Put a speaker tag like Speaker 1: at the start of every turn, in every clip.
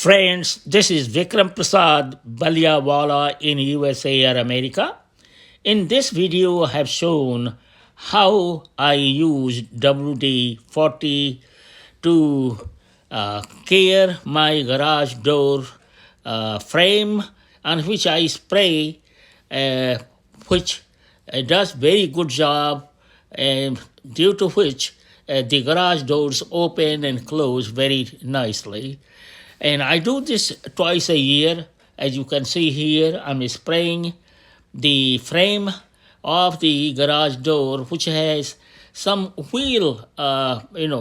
Speaker 1: Friends, this is Vikram Prasad Baliawala in USA or America. In this video, I have shown how I use WD-40 to care my garage door frame, on which I spray, which does very good job, and due to which the garage doors open and close very nicely. And I do this twice a year. As you can see here, I'm spraying the frame of the garage door, which has some wheel,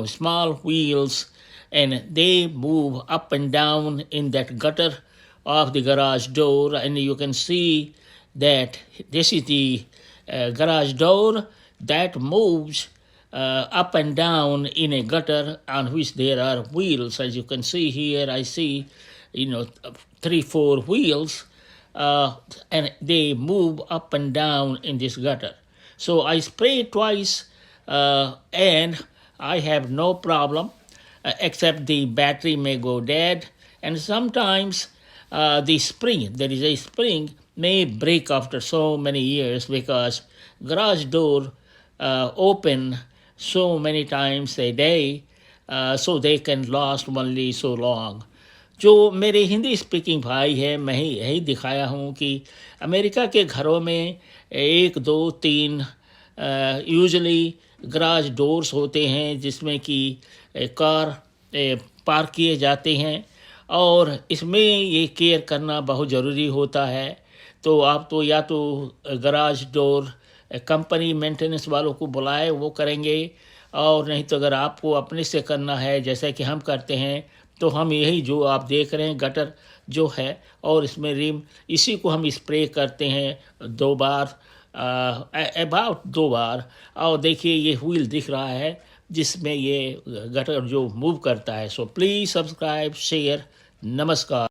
Speaker 1: small wheels, and they move up and down in that gutter of the garage door. And you can see that this is the garage door that moves up and down in a gutter on which there are wheels. As you can see here, I see, 3-4 wheels, and they move up and down in this gutter. So I spray twice, and I have no problem, except the battery may go dead, and sometimes the spring, there is a spring, may break after so many years because garage door open so many times a day, so they can last only so long. जो मेरे Hindi speaking भाई हैं, मैं यही दिखाया हूँ कि America के घरों में 1, 2, 3 यूजुअली गराज डोर्स होते हैं जिसमें कि कार पार्क किए जाते हैं, और इसमें ये केयर करना बहुत ज़रूरी होता है. तो आप तो या तो गराज डोर कंपनी मेंटेनेंस वालों को बुलाए, वो करेंगे, और नहीं तो अगर आपको अपने से करना है जैसा कि हम करते हैं, तो हम यही जो आप देख रहे हैं गटर जो है और इसमें रिम, इसी को हम स्प्रे करते हैं 2 बार, अबाउट 2 बार. और देखिए ये व्हील दिख रहा है जिसमें ये गटर जो मूव करता है. So please subscribe, share. नमस्कार.